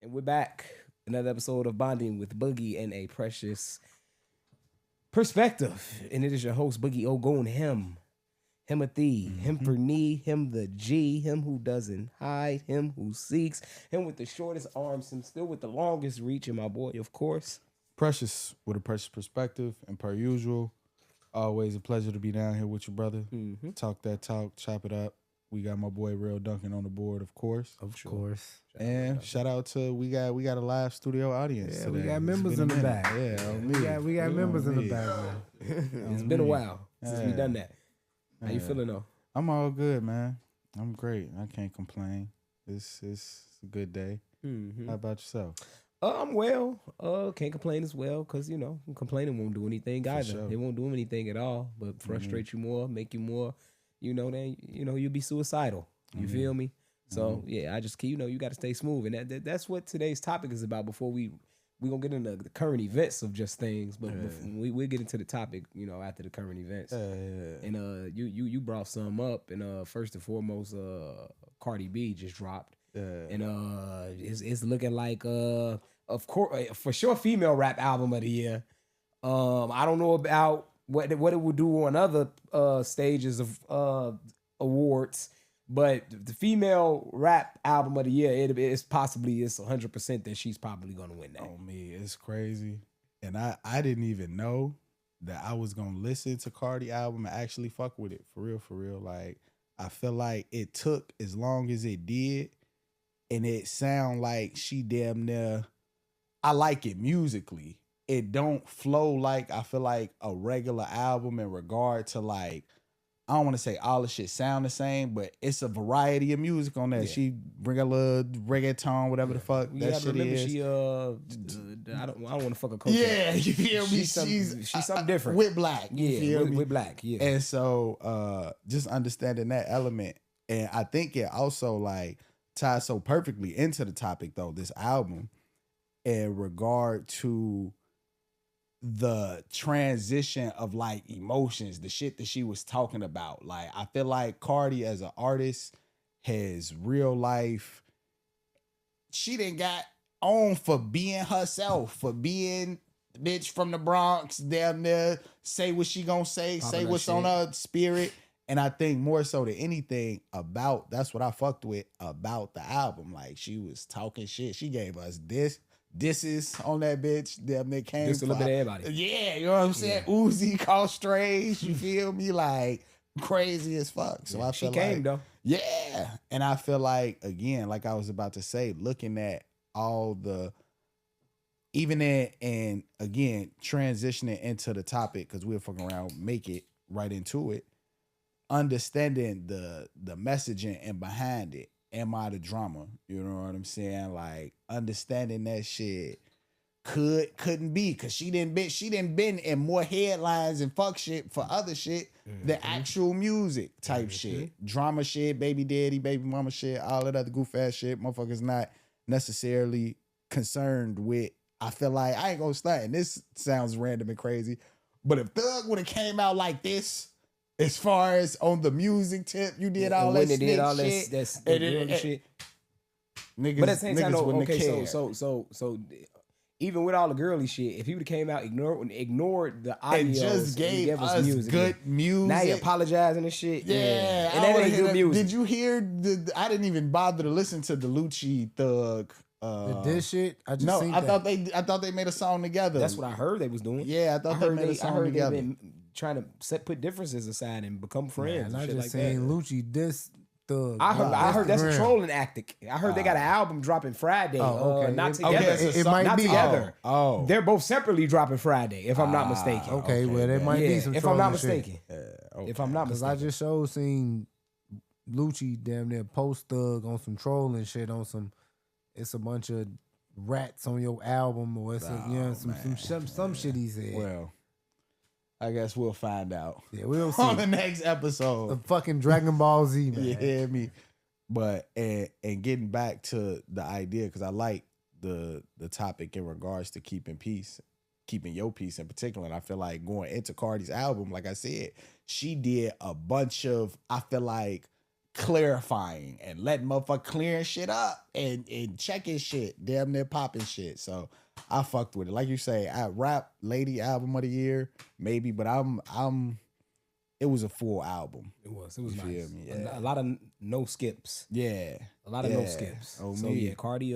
And we're back. Another episode of Bonding with Boogie and a Precious Perspective. And it is your host, Boogie Ogun, him. Himothy, him for knee, him the G, him who doesn't hide, him who seeks, him with the shortest arms, him still with the longest reach, and my boy, of course. Precious with a precious perspective, and per usual, always a pleasure to be down here with you, brother. Talk that talk, chop it up. We got my boy Real Duncan on the board, of course. Of course. And shout out to we got a live studio audience. Yeah, today. we got It's members been in a the minute. back. Yeah, We got members in the back, man. It's been a while since we done that. How you feeling though? I'm all good, man. I'm great. I can't complain. It's a good day. How about yourself? I'm well. Can't complain as well because complaining won't do anything either. sure. It won't do anything at all, but frustrate you more, make you more. Then you'll be suicidal. You feel me? So yeah, I just you got to stay smooth, and that's what today's topic is about. Before we gonna get into the current events of just things, but we'll get into the topic, after the current events. And you brought some up, and first and foremost, Cardi B just dropped, and it's looking like of course for sure female rap album of the year. I don't know about what it would do on other stages of awards. But the female rap album of the year, it's 100% that she's probably gonna win that. Oh me, it's crazy. And I didn't even know that I was gonna listen to Cardi album and actually fuck with it. For real. Like I feel like it took as long as it did, and it sound like she damn near, I like it musically. It don't flow like I feel like a regular album in regard to like, I don't want to say all the shit sound the same, but it's a variety of music on that. Yeah. She bring a little reggaeton, whatever the fuck that shit is. She I don't want to fuck a coach. Yeah, you feel me? She's something different with black. You feel me? With black. Yeah. And so just understanding that element, and I think it also like ties so perfectly into the topic though. This album, in regard to the transition of like emotions, the shit that she was talking about. Like, I feel like Cardi as an artist has real life. She done got on for being herself, for being bitch from the Bronx, damn near say what she gonna say what's on her spirit. And I think more so than anything that's what I fucked with about the album. Like, she was talking shit. She gave us disses on that bitch. Damn, they came just a little bit of everybody. Yeah, you know what I'm saying? Yeah. Uzi called strays, you feel me? Like, crazy as fuck. So I feel she came like, though. Yeah. And I feel like, again, like I was about to say, looking at all the, even in, and again, transitioning into the topic, because we'll fucking around, make it right into it, understanding the messaging and behind it. Am I the drama? You know what I'm saying? Like, understanding that shit couldn't be, because she didn't been in more headlines and fuck shit for other shit than actual music type shit. Drama shit, baby daddy, baby mama shit, all that other goof ass shit. Motherfuckers not necessarily concerned with. I feel like, I ain't gonna stunt, and this sounds random and crazy, but if Thug would have came out like this, as far as on the music tip, you did all that shit. Shit. Niggas, but at the same time, okay, so even with all the girly shit, if he would have came out, ignored the audio, and just gave us music, good music. Now he apologizing and shit. Yeah, and that ain't good music. Did you hear I didn't even bother to listen to the Lucci Thug. This shit, I thought they made a song together. That's what I heard they was doing. Yeah, I thought they made a song together. Trying to put differences aside and become friends. Man, and I shit just like saying that. Lucci this Thug. I heard that's a trolling tactic. I heard they got an album dropping Friday. Okay. Not together. It might not be together. Oh, They're both separately dropping Friday, if I'm not mistaken. Okay, well, there might be some if I'm not trolling mistaken. okay. If I'm not Because mistaken. I just seen Lucci damn near post Thug on some trolling shit on some. It's a bunch of rats on your album, or it's some shit he said. Well, I guess we'll find out. Yeah, we'll see on the next episode. The fucking Dragon Ball Z, man. You hear me? But and getting back to the idea, because I like the topic in regards to keeping peace, keeping your peace in particular. And I feel like going into Cardi's album, like I said, she did a bunch of, I feel like, clarifying and letting motherfucker clearing shit up and checking shit, damn near popping shit. So I fucked with it. Like you say, I rap lady album of the year, maybe, but it was a full album. It was You nice. feel me? Yeah. A lot of no skips. Yeah. A lot of no skips. Oh, so me. yeah, Cardi,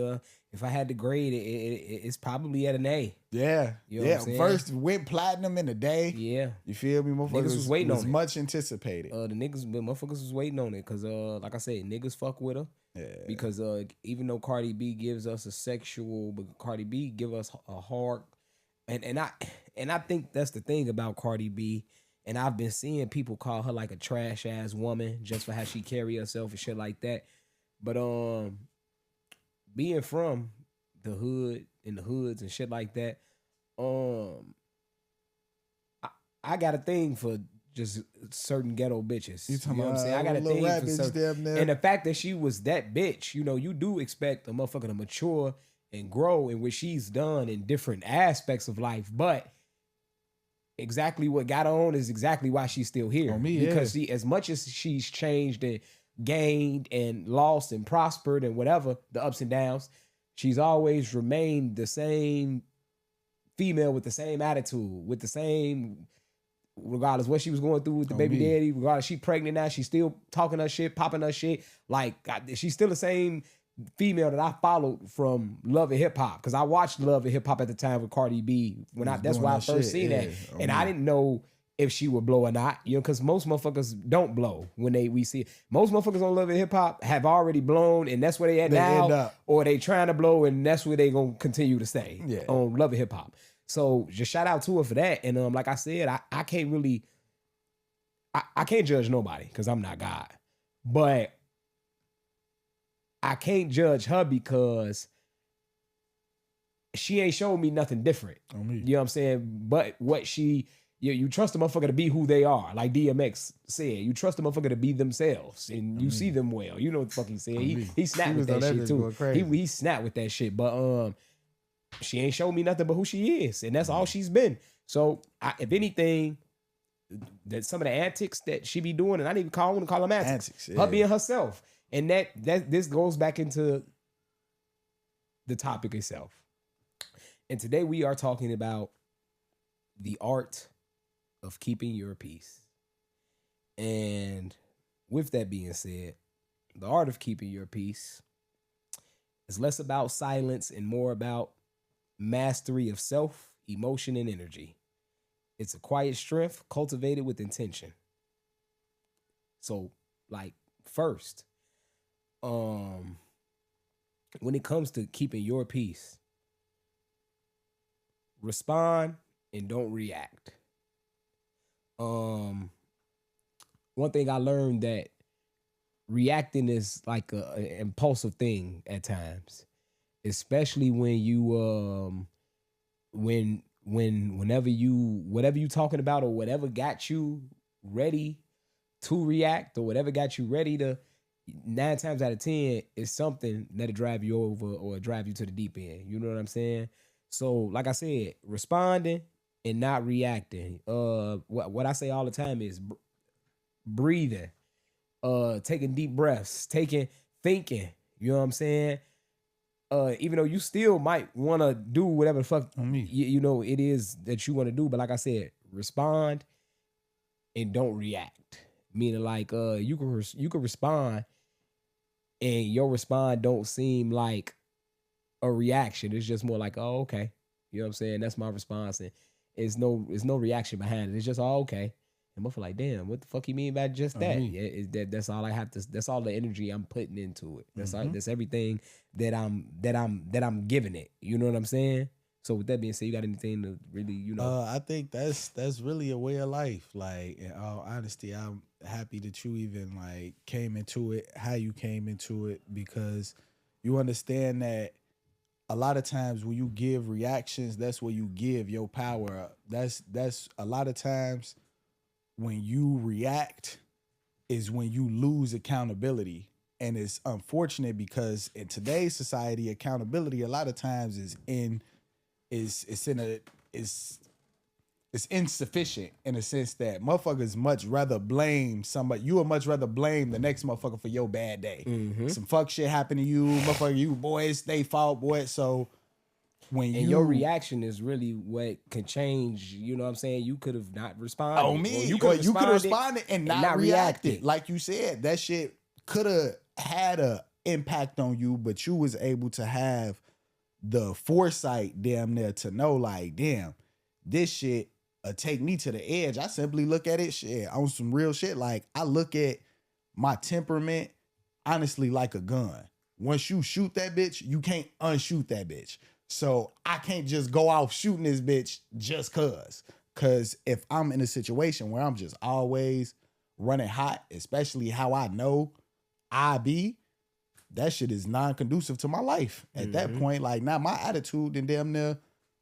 if I had to grade it, it's probably at an A. Yeah. You know what I'm saying? First went platinum in a day. Yeah. You feel me? Motherfuckers Niggas was waiting on it. much anticipated. The motherfuckers was waiting on it because, like I said, niggas fuck with her. Yeah. Because even though Cardi B gives us a sexual, but Cardi B give us a hard, and I think that's the thing about Cardi B. And I've been seeing people call her like a trash ass woman just for how she carry herself and shit like that. But being from the hood and the hoods and shit like that, I got a thing for just certain ghetto bitches. You know what I'm saying? I got a thing for certain. And the fact that she was that bitch, you know, you do expect a motherfucker to mature and grow in what she's done in different aspects of life, but exactly what got her on is exactly why she's still here. Because she, as much as she's changed and gained and lost and prospered and whatever, the ups and downs, she's always remained the same female with the same attitude, with the same, regardless what she was going through with the baby daddy, regardless she pregnant now, she's still talking her shit, popping her shit. Like, she's still the same female that I followed from Love and Hip Hop, because I watched Love and Hip Hop at the time with Cardi B that's why I first seen that, and I didn't know if she would blow or not, you know, because most motherfuckers don't blow when we see it. Most motherfuckers on Love and Hip Hop have already blown, and that's where they at now, or they trying to blow, and that's where they gonna continue to stay on Love and Hip Hop. So just shout out to her for that, and like I said, I can't really, I can't judge nobody because I'm not God, but I can't judge her because she ain't showing me nothing different. You know what I'm saying? But what you trust a motherfucker to be who they are. Like DMX said, you trust a motherfucker to be themselves and you see them well. You know what the fuck he said. He snapped with that shit too. He snapped with that shit. But she ain't showed me nothing but who she is. And that's all she's been. So if anything, that some of the antics that she be doing, and I didn't even call them antics. Her being herself. And that this goes back into the topic itself. And today we are talking about the art of keeping your peace. And with that being said, the art of keeping your peace is less about silence and more about mastery of self, emotion, and energy. It's a quiet strength cultivated with intention. So, like, first, when it comes to keeping your peace, respond and don't react. One thing I learned that reacting is like an impulsive thing at times, especially when you whatever you talking about or whatever got you ready to react or whatever got you ready to, 9 times out of 10 is something that'll drive you over or drive you to the deep end. You know what I'm saying? So, like I said, responding and not reacting. What I say all the time is breathing, taking deep breaths, thinking. You know what I'm saying? Even though you still might want to do whatever the fuck you know it is that you want to do, but like I said, respond and don't react. Meaning, like, you can respond, and your response don't seem like a reaction. It's just more like, oh, okay. You know what I'm saying? That's my response. And it's no reaction behind it. It's just, oh, okay. And I'm like, damn, what the fuck you mean by just that? Yeah, that's all I have to. That's all the energy I'm putting into it. That's all, that's everything that I'm giving it. You know what I'm saying? So with that being said, you got anything to really, you know? I think that's really a way of life. Like, in all honesty, I'm happy that you even like came into it, how you came into it, because you understand that a lot of times when you give reactions, that's where you give your power up. That's a lot of times when you react is when you lose accountability. And it's unfortunate because in today's society, accountability a lot of times is it's insufficient in a sense that motherfuckers much rather blame somebody. You would much rather blame the next motherfucker for your bad day. Some fuck shit happened to you, motherfucker. You boys, they fault, boy. So when your reaction is really what can change. You know what I'm saying? You could have not responded. Oh me, you could have responded and not reacted. reacted. Like you said, that shit could have had a impact on you, but you was able to have the foresight damn near to know, like, damn, this shit take me to the edge. I simply look at it shit on some real shit. Like, I look at my temperament honestly like a gun. Once you shoot that bitch, you can't unshoot that bitch. So I can't just go off shooting this bitch just cause. Cause if I'm in a situation where I'm just always running hot, especially how I know I be, that shit is non-conducive to my life. At that point, like, now my attitude and damn near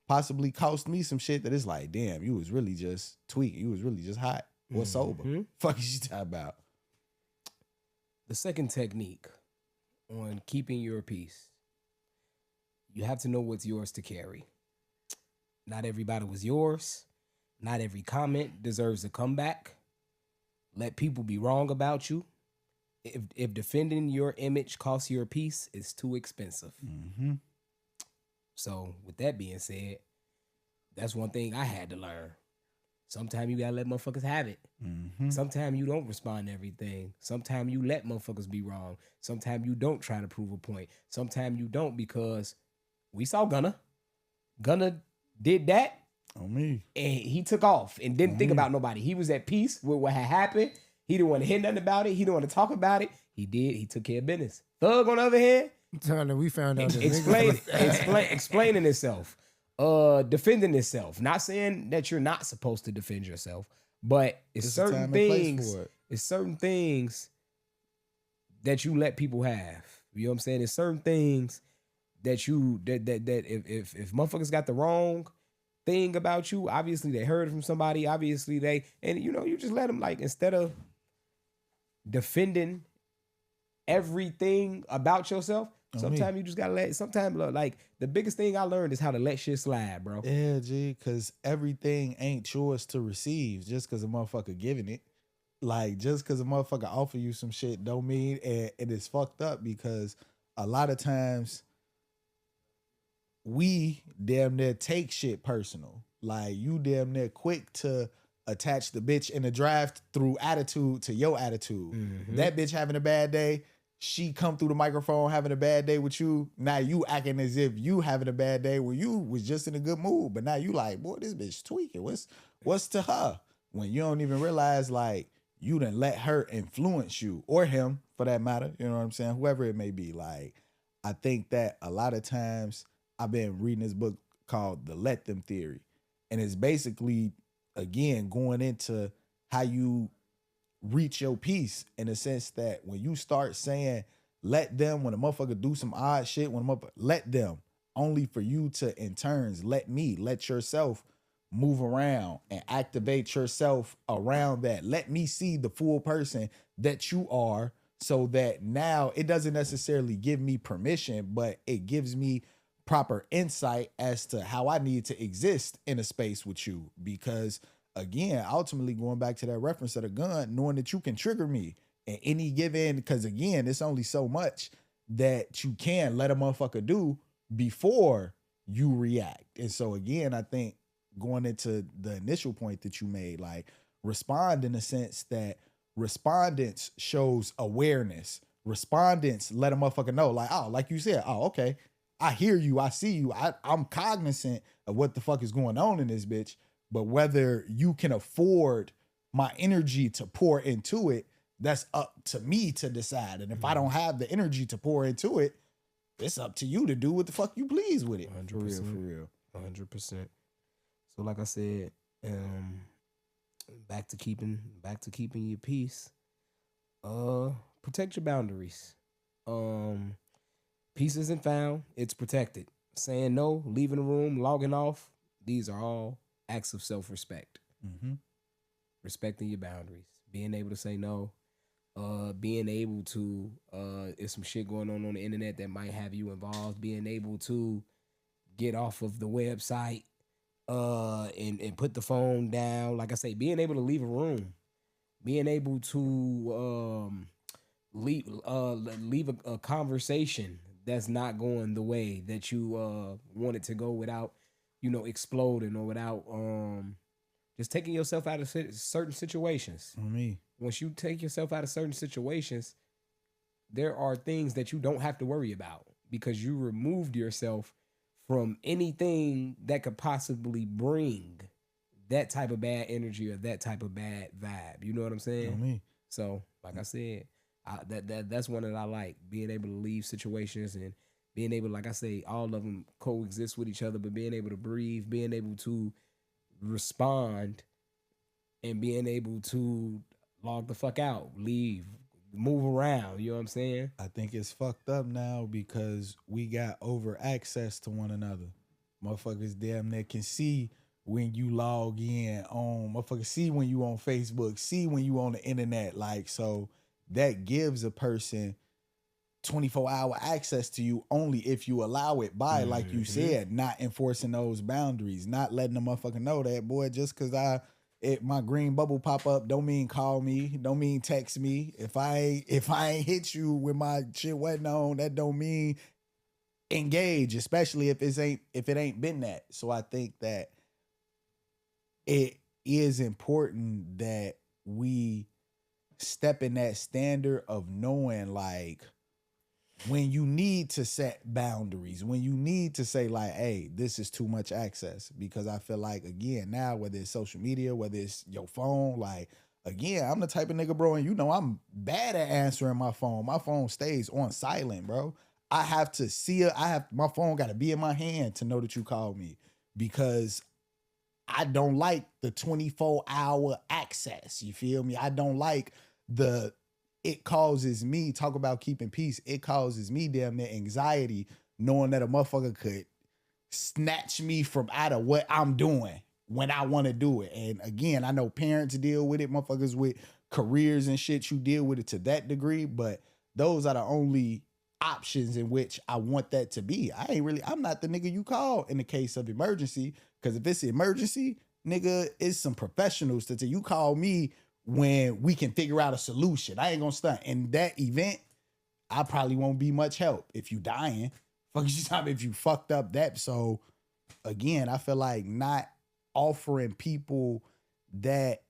possibly cost me some shit that is like, damn, you was really just tweaking. You was really just hot or sober. Fuck is you talking about? The second technique on keeping your peace, you have to know what's yours to carry. Not everybody was yours. Not every comment deserves a comeback. Let people be wrong about you. If defending your image costs your peace, it's too expensive. So with that being said, that's one thing I had to learn. Sometimes you gotta let motherfuckers have it. Sometimes you don't respond to everything. Sometimes you let motherfuckers be wrong. Sometimes you don't try to prove a point. Sometimes you don't, because we saw Gunna. Gunna did that. On me. And he took off and didn't think about nobody. He was at peace with what had happened. He didn't want to hear nothing about it. He didn't want to talk about it. He did. He took care of business. Thug, on the other hand, We found out that explaining himself, defending himself. Not saying that you're not supposed to defend yourself, but it's certain things. It's certain things that you let people have. You know what I'm saying? It's certain things that you that if motherfuckers got the wrong thing about you, obviously they heard it from somebody. Obviously they, and you know, you just let them, like, instead of defending everything about yourself, sometimes you just gotta let. Sometimes, like, the biggest thing I learned is how to let shit slide, bro. Yeah, G, because everything ain't yours to receive just because a motherfucker giving it. Like, just because a motherfucker offer you some shit don't mean it is fucked up, because a lot of times we damn near take shit personal. Like, you damn near quick to attach the bitch in the drive-through attitude to your attitude. That bitch having a bad day, she come through the microphone having a bad day with you. Now you acting as if you having a bad day where you was just in a good mood. But now you like, boy, this bitch tweaking. What's to her? When you don't even realize, like, you done let her influence you, or him for that matter. You know what I'm saying? Whoever it may be. Like, I think that a lot of times I've been reading this book called The Let Them Theory. And it's basically, again, going into how you reach your peace, in the sense that when you start saying, let them, when a motherfucker do some odd shit, let them, only for you to, in turns, let yourself move around and activate yourself around that. Let me see the full person that you are, so that now it doesn't necessarily give me permission, but it gives me proper insight as to how I need to exist in a space with you. Because again, ultimately going back to that reference of the gun, knowing that you can trigger me at any given, because again, it's only so much that you can let a motherfucker do before you react. And so again, I think going into the initial point that you made, like, respond in the sense that respondents shows awareness. Respondents let a motherfucker know, like, oh, like you said, oh, okay, I hear you, I see you, I'm cognizant of what the fuck is going on in this bitch, but whether you can afford my energy to pour into it, that's up to me to decide. And if I don't have the energy to pour into it, it's up to you to do what the fuck you please with it. 100%. For real. 100%. So like I said, back to keeping your peace. Protect your boundaries. Peace isn't found, it's protected. Saying no, leaving the room, logging off, these are all acts of self-respect. Respecting your boundaries, being able to say no, being able to, if some shit going on the internet that might have you involved, being able to get off of the website, and put the phone down. Like I say, being able to leave a room, being able to leave a conversation that's not going the way that you want it to go without, exploding, or without just taking yourself out of certain situations. Me. Once you take yourself out of certain situations, there are things that you don't have to worry about because you removed yourself from anything that could possibly bring that type of bad energy or that type of bad vibe. You know what I'm saying? Me. So, like I said, that's one that I like, being able to leave situations and being able, like I say, all of them coexist with each other, but being able to breathe, being able to respond, and being able to log the fuck out, leave, move around. You know what I'm saying? I think it's fucked up now because we got over access to one another. Motherfuckers damn near can see when you log in on, motherfuckers see when you on Facebook, see when you on the internet. Like, so that gives a person 24-hour access to you only if you allow it by, like you said, not enforcing those boundaries, not letting the motherfucker know that, boy, just because my green bubble pop up don't mean call me, don't mean text me. If I ain't hit you with my shit wasn't on, that don't mean engage, especially if it ain't been that. So I think that it is important that we step in that standard of knowing, like, when you need to set boundaries, when you need to say, like, hey, this is too much access. Because I feel like, again, now, whether it's social media, whether it's your phone, like, again, I'm the type of nigga, bro, and I'm bad at answering my phone. My phone stays on silent, bro. I have to see it. My phone got to be in my hand to know that you called me, because I don't like the 24-hour access. You feel me? I don't like it causes me, talk about keeping peace, it causes me damn near anxiety knowing that a motherfucker could snatch me from out of what I'm doing when I want to do it. And again, I know parents deal with it, motherfuckers with careers and shit, you deal with it to that degree, but those are the only options in which I want that to be. I'm not the nigga you call in the case of emergency, because if it's an emergency, nigga, it's some professionals to tell you call me when we can figure out a solution. I ain't gonna stunt. In that event, I probably won't be much help if you dying. Fuck you talking if you fucked up that. So again, I feel like not offering people that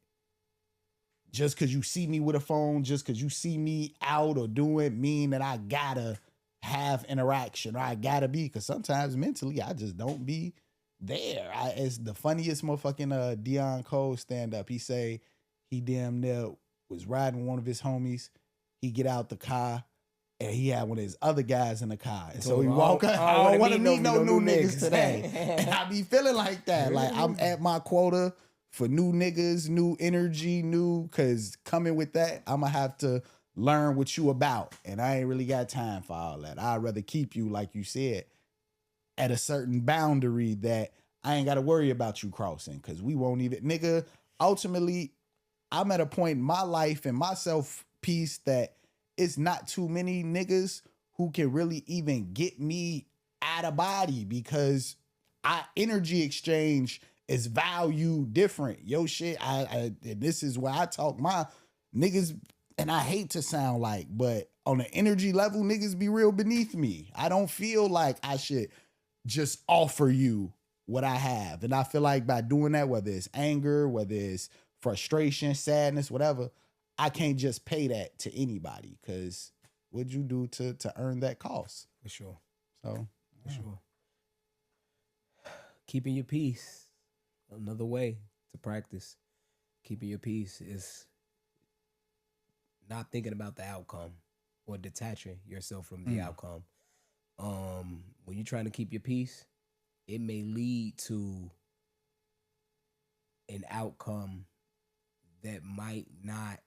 just because you see me with a phone, just because you see me out or doing, mean that I gotta have interaction or I gotta be, because sometimes mentally I just don't be there. It's the funniest motherfucking Deion Cole stand up. He say he damn near was riding with one of his homies. He get out the car and he had one of his other guys in the car. And so he walk up, I don't want to meet no new niggas today. And I be feeling like that. Like I'm at my quota for new niggas, new energy, cause coming with that, I'm gonna have to learn what you about. And I ain't really got time for all that. I'd rather keep you, like you said, at a certain boundary that I ain't gotta worry about you crossing. Cause we won't even, nigga, ultimately, I'm at a point in my life and my self peace that it's not too many niggas who can really even get me out of body, because our energy exchange is value different. Yo shit, this is where I talk my niggas, and I hate to sound like, but on the energy level, niggas be real beneath me. I don't feel like I should just offer you what I have. And I feel like by doing that, whether it's anger, whether it's frustration, sadness, whatever, I can't just pay that to anybody, because what'd you do to earn that cost? For sure. So, for sure. Keeping your peace. Another way to practice keeping your peace is not thinking about the outcome or detaching yourself from the outcome. When you're trying to keep your peace, it may lead to an outcome that might not,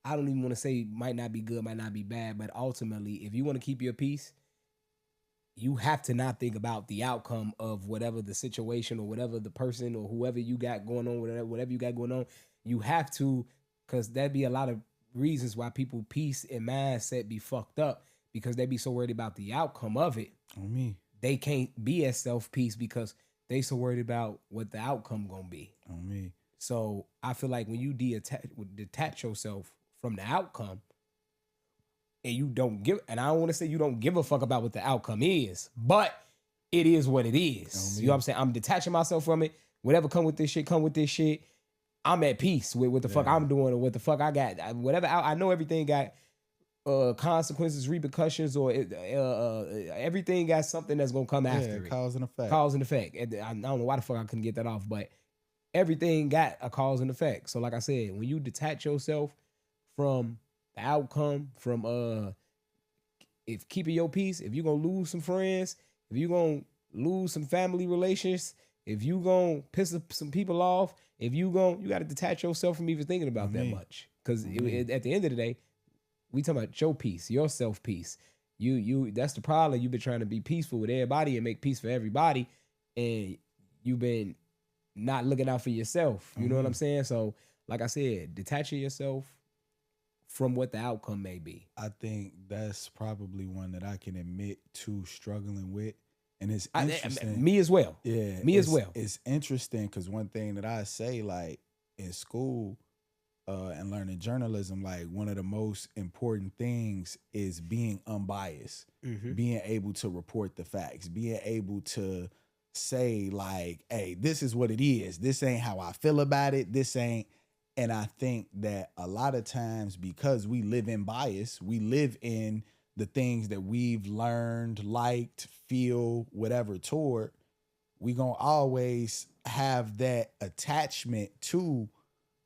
I don't even want to say might not be good, might not be bad, but ultimately, if you want to keep your peace, you have to not think about the outcome of whatever the situation or whatever the person or whoever you got going on, whatever you got going on. You have to, because there'd be a lot of reasons why people peace and mindset be fucked up, because they be so worried about the outcome of it. on me. they can't be at self-peace because they so worried about what the outcome gonna be. On me. So I feel like when you detach yourself from the outcome and you don't give, and I don't want to say you don't give a fuck about what the outcome is, but it is what it is. You know what I'm saying? I'm detaching myself from it. Whatever come with this shit, come with this shit. I'm at peace with what the fuck I'm doing or what the fuck I got. Whatever, I know everything got consequences, repercussions, or everything got something that's gonna come after it. Cause and effect. Cause and effect. And I don't know why the fuck I couldn't get that off, but everything got a cause and effect. So like I said, when you detach yourself from the outcome, from if keeping your peace, if you're gonna lose some friends, if you're gonna lose some family relations, if you gonna piss some people off, you gotta detach yourself from even thinking about that much. Because at the end of the day, we talking about your peace, your self peace. You that's the problem. You've been trying to be peaceful with everybody and make peace for everybody, and you've been not looking out for yourself. You know what I'm saying? So, like I said, detaching yourself from what the outcome may be. I think that's probably one that I can admit to struggling with. And it's interesting. Me as well. Yeah. Me as well. It's interesting because one thing that I say, like in school and learning journalism, like one of the most important things is being unbiased, being able to report the facts, being able to say like, hey, this is what it is. This ain't how I feel about it. This ain't. And I think that a lot of times because we live in bias, we live in the things that we've learned, liked, feel, whatever toward, we gonna always have that attachment to,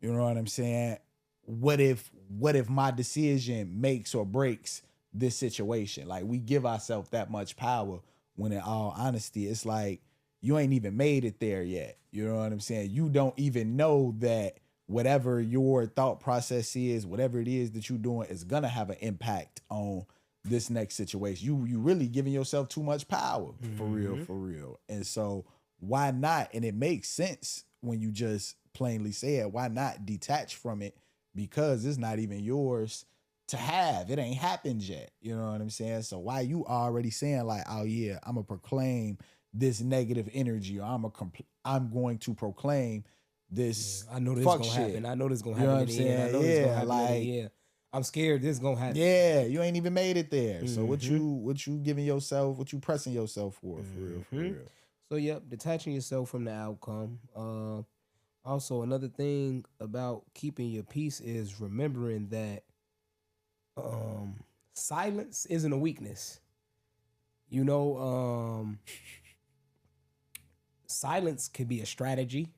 you know what I'm saying? What if my decision makes or breaks this situation? Like we give ourselves that much power when in all honesty, it's like you ain't even made it there yet. You know what I'm saying? You don't even know that whatever your thought process is, whatever it is that you're doing is gonna have an impact on this next situation. You really giving yourself too much power, for real. And so why not? And it makes sense when you just plainly say it. Why not detach from it? Because it's not even yours to have. It ain't happened yet. You know what I'm saying? So why you already saying like, oh yeah, I'm gonna proclaim this negative energy, or I'm going to proclaim this. I know this fuck gonna shit. happen. I know this gonna You know happen. what I'm saying? I know this gonna happen. I'm scared this gonna happen. Yeah, you ain't even made it there. So what you giving yourself, what you pressing yourself for real. So yep, detaching yourself from the outcome. Also another thing about keeping your peace is remembering that silence isn't a weakness. You know, silence can be a strategy.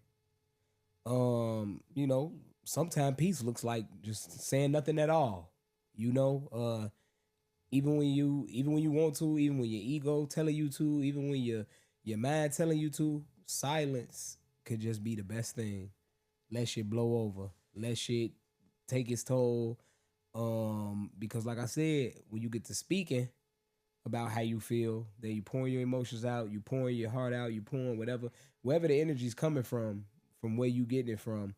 You know, sometimes peace looks like just saying nothing at all. You know, even when you want to, even when your ego telling you to, even when your mind telling you to, silence could just be the best thing. Let shit blow over. Let shit take its toll. Because like I said, when you get to speaking about how you feel, then you pouring your emotions out, you pouring your heart out, you pouring wherever the energy's coming from where you getting it from,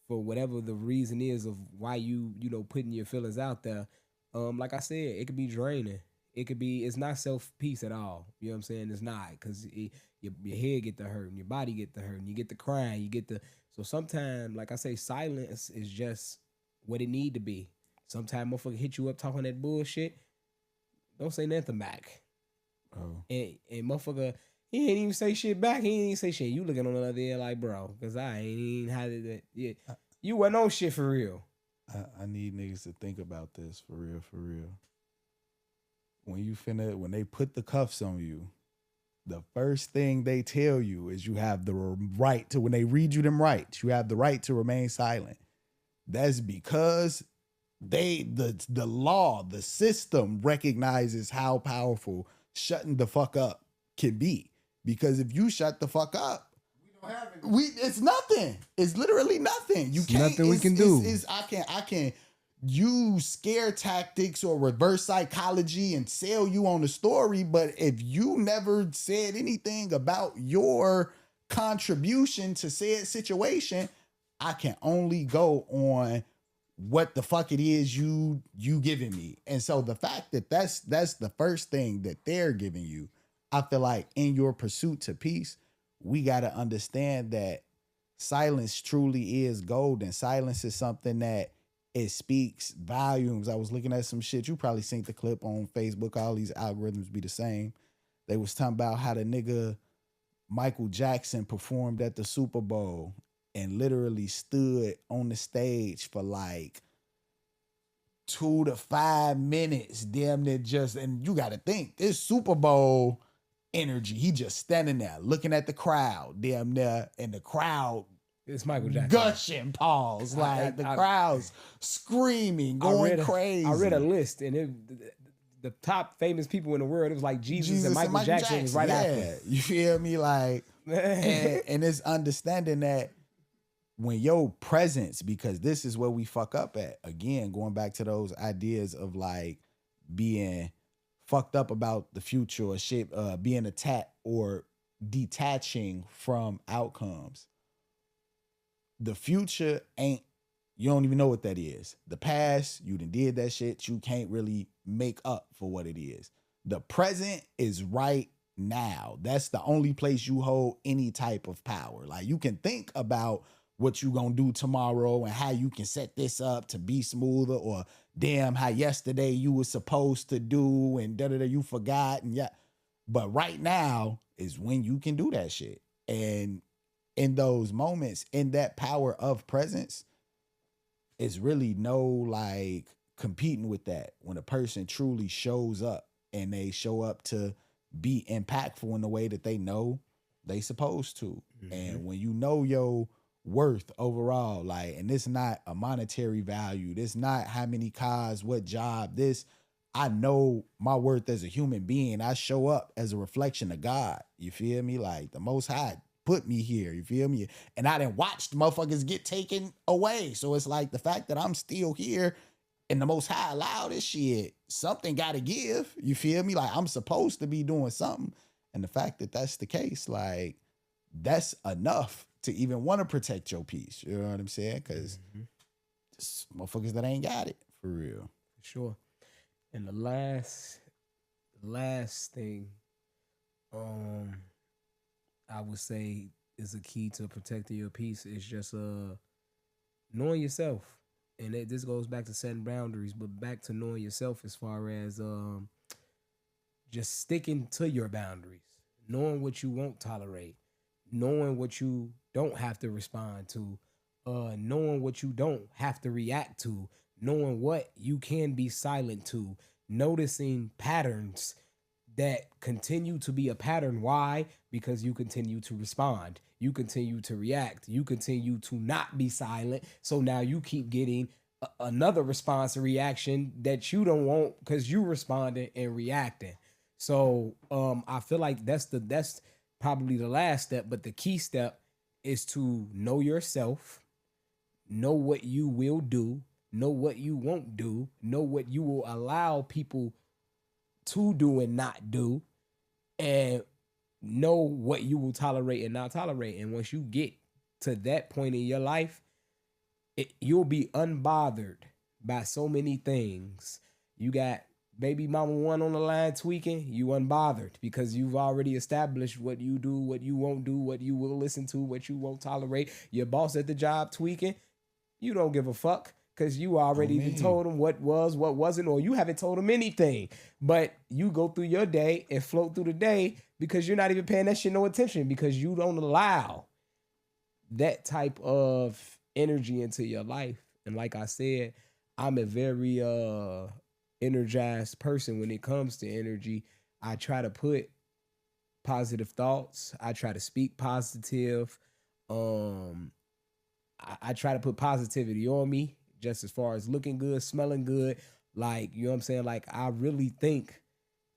for whatever the reason is of why you putting your feelings out there. Like I said, it could be draining. It's not self-peace at all. You know what I'm saying? It's not, because your head get to hurting, your body get to hurting, you get to crying, so sometimes, like I say, silence is just what it need to be. Sometimes motherfucker hit you up talking that bullshit, don't say nothing back. Oh. And motherfucker, he ain't even say shit back. He ain't even say shit. You looking on the other end like, bro, because I ain't even had it. Yeah, you wasn't on shit for real. I need niggas to think about this for real. When they put the cuffs on you, the first thing they tell you is you have the right to, when they read you them rights, you have the right to remain silent. That's because the law, the system recognizes how powerful shutting the fuck up can be. Because if you shut the fuck up, it's nothing. It's literally nothing. Nothing we can do. I can use scare tactics or reverse psychology and sell you on the story, but if you never said anything about your contribution to said situation, I can only go on what the fuck it is you giving me. And so the fact that that's the first thing that they're giving you, I feel like in your pursuit to peace, we got to understand that silence truly is gold, and silence is something that it speaks volumes. I was looking at some shit. You probably seen the clip on Facebook. All these algorithms be the same. They was talking about how the nigga Michael Jackson performed at the Super Bowl and literally stood on the stage for like 2 to 5 minutes, damn near just, and you got to think, this Super Bowl energy, he just standing there looking at the crowd, damn near, and the crowd It's Michael Jackson. gushing, pause, like the crowd's screaming, going crazy. I read a list, and the top famous people in the world, it was like Jesus and Michael Jackson was right after. You feel me? Like, and it's understanding that when your presence, because this is where we fuck up at, again, going back to those ideas of like being fucked up about the future or shit, being attacked or detaching from outcomes. The future ain't, you don't even know what that is. The past, you done did that shit. You can't really make up for what it is. The present is right now. That's the only place you hold any type of power. Like, you can think about what you gonna do tomorrow and how you can set this up to be smoother, or damn, how yesterday you was supposed to do and da-da-da, you forgot, and yeah. But right now is when you can do that shit. And in those moments, in that power of presence, it's really no like competing with that. When a person truly shows up and they show up to be impactful in the way that they know they supposed to. Mm-hmm. And when you know your worth overall, like, and it's not a monetary value, this not how many cars, what job, this, I know my worth as a human being. I show up as a reflection of God. You feel me? Like, the Most High put me here, you feel me? And I done watched motherfuckers get taken away. So it's like the fact that I'm still here and the Most High allowed this shit, something got to give, you feel me? Like, I'm supposed to be doing something. And the fact that that's the case, like, that's enough to even want to protect your peace. You know what I'm saying? Because motherfuckers that ain't got it, for real. For sure. And the last thing, I would say is a key to protecting your peace is just knowing yourself. And this goes back to setting boundaries, but back to knowing yourself as far as just sticking to your boundaries, knowing what you won't tolerate, knowing what you don't have to respond to, knowing what you don't have to react to, knowing what you can be silent to, noticing patterns that continue to be a pattern. Why? Because you continue to respond. You continue to react. You continue to not be silent. So now you keep getting another response or reaction that you don't want because you responding and reacting. So I feel like that's probably the last step, but the key step is to know yourself, know what you will do, know what you won't do, know what you will allow people to do and not do, and know what you will tolerate and not tolerate. And once you get to that point in your life, you'll be unbothered by so many things. You got baby mama one on the line tweaking, you unbothered because you've already established what you do, what you won't do, what you will listen to, what you won't tolerate. Your boss at the job tweaking, you don't give a fuck because you already told them what was, what wasn't, or you haven't told them anything. But you go through your day and float through the day because you're not even paying that shit no attention because you don't allow that type of energy into your life. And like I said, I'm a very energized person when it comes to energy. I try to put positive thoughts. I try to speak positive. I try to put positivity on me, just as far as looking good, smelling good. Like, you know what I'm saying? Like, I really think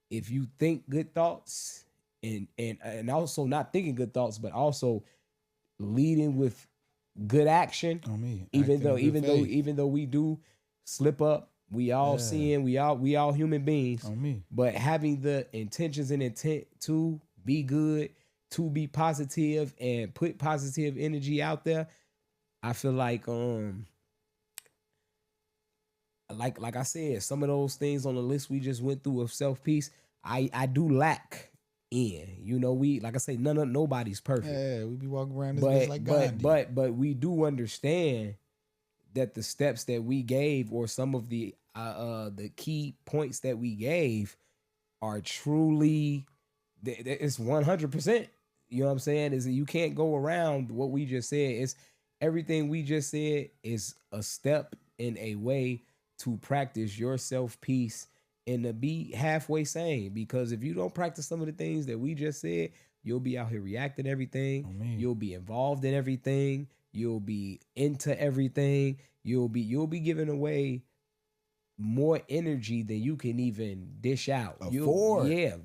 if you think good thoughts and also not thinking good thoughts, but also leading with good action. Even though we do slip up, we all sin, we all human beings. But having the intentions and intent to be good, to be positive and put positive energy out there, I feel like I said, some of those things on the list we just went through of self-peace, I do lack in. You know, we like I say, nobody's perfect. Yeah, we be walking around this bitch like Gandhi. But we do understand that the steps that we gave, or some of the key points that we gave, are truly, it's 100%. You know what I'm saying? Is that you can't go around what we just said. It's everything we just said is a step in a way to practice your self-peace and to be halfway sane. Because if you don't practice some of the things that we just said, you'll be out here reacting to everything. You'll be involved in everything. You'll be into everything. You'll be giving away more energy than you can even dish out. Afford. Yeah.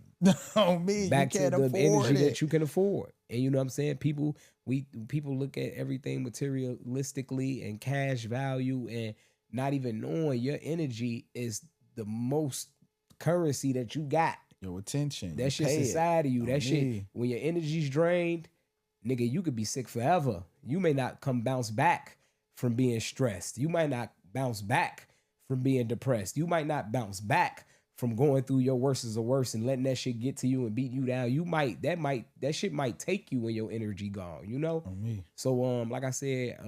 On me, Back you can't to the afford energy it. that you can afford. And you know what I'm saying? People look at everything materialistically and cash value, and not even knowing your energy is the most currency that you got. Your attention. That shit's inside of you. That shit, me. when your energy's drained, nigga, you could be sick forever. You may not bounce back from being stressed. You might not bounce back from being depressed. You might not bounce back from going through your worst is the worst and letting that shit get to you and beat you down. That shit might take you when your energy gone, you know? So like I said,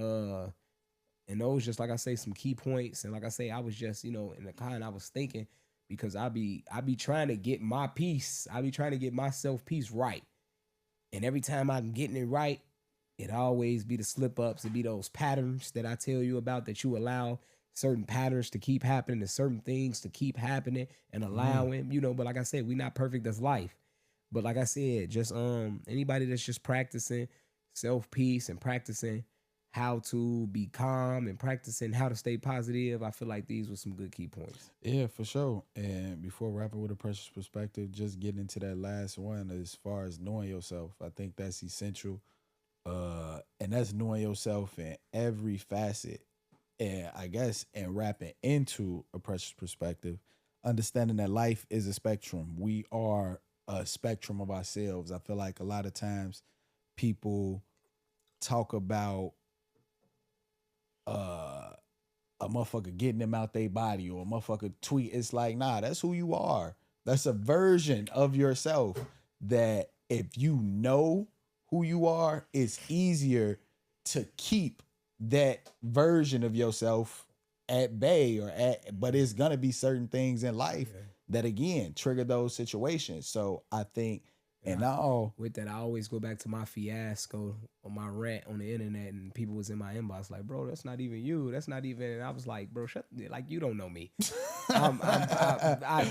and those just, like I say, some key points. And like I say, I was just, you know, in the kind I was thinking, because I be trying to get my peace. I be trying to get my self-peace right. And every time I'm getting it right, it always be the slip-ups. It be those patterns that I tell you about, that you allow certain patterns to keep happening and certain things to keep happening and allowing, you know. But like I said, we not perfect. That's life. But like I said, just anybody that's just practicing self-peace and practicing how to be calm and practicing how to stay positive, I feel like these were some good key points. Yeah, for sure. And before wrapping with a precious perspective, just getting into that last one as far as knowing yourself, I think that's essential. And that's knowing yourself in every facet. And I guess in wrapping into a precious perspective, understanding that life is a spectrum. We are a spectrum of ourselves. I feel like a lot of times people talk about a motherfucker getting them out their body, or a motherfucker tweet. It's like, nah, that's who you are. That's a version of yourself that if you know who you are, it's easier to keep that version of yourself at bay, but it's gonna be certain things in life that again trigger those situations. So I think, and with that, I always go back to my fiasco on my rant on the internet, and people was in my inbox like, bro, that's not even you. That's not even. And I was like, bro, like, you don't know me.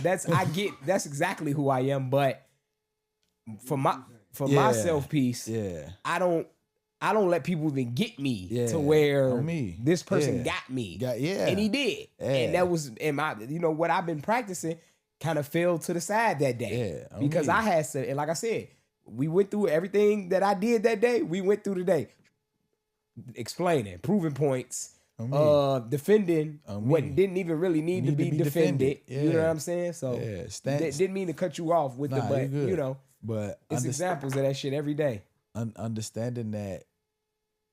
That's exactly who I am. But for my self peace, I don't let people even get me to where this person got me. And he did. And that was, and you know, what I've been practicing kind of fell to the side that day. Because I had to, and like I said, we went through everything that I did that day. We went through the day. Explaining, proving points, defending what didn't even really need to be defended. You know what I'm saying? So didn't mean to cut you off with but you know, but it's examples of that shit every day. Understanding that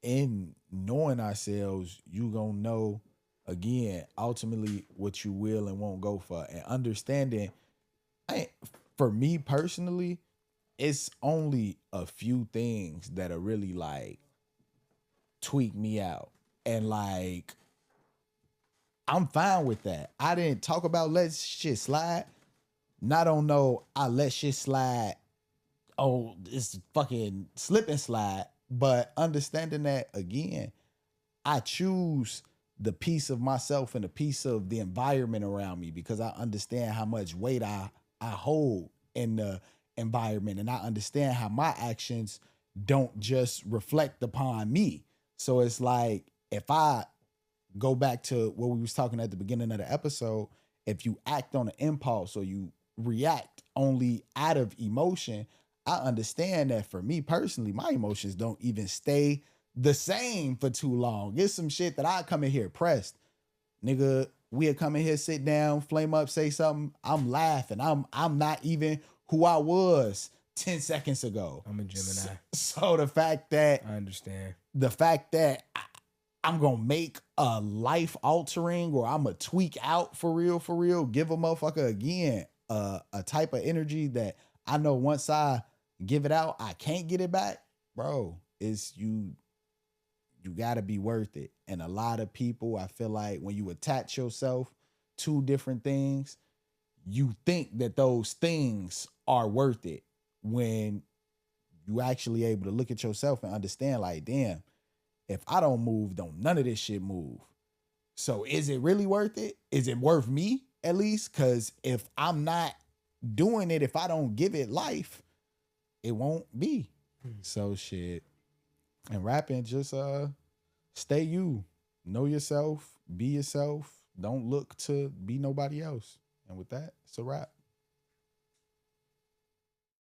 in knowing ourselves, you gonna know again ultimately what you will and won't go for. And understanding, for me personally, it's only a few things that are really like tweak me out, and like I'm fine with that. I didn't talk about let shit slide. Not on no I let shit slide. Oh, it's fucking slip and slide. But understanding that again, I choose the peace of myself and the peace of the environment around me, because I understand how much weight I hold in the environment, and I understand how my actions don't just reflect upon me. So it's like, if I go back to what we was talking at the beginning of the episode, if you act on an impulse or you react only out of emotion, I understand that for me personally, my emotions don't even stay the same for too long. It's some shit that I come in here pressed. Nigga, we'll come in here, sit down, flame up, say something. I'm laughing. I'm not even who I was 10 seconds ago. I'm a Gemini. So the fact that I understand. The fact that I'm going to make a life altering, or I'm going to tweak out for real, give a motherfucker again a type of energy that I know once I give it out, I can't get it back, bro. It's you gotta be worth it. And a lot of people, I feel like when you attach yourself to different things, you think that those things are worth it when you actually able to look at yourself and understand, like, damn, if I don't move, don't none of this shit move. So is it really worth it? Is it worth me at least? Because if I'm not doing it, if I don't give it life, it won't be. So shit. And rapping, just stay you. Know yourself. Be yourself. Don't look to be nobody else. And with that, it's a wrap.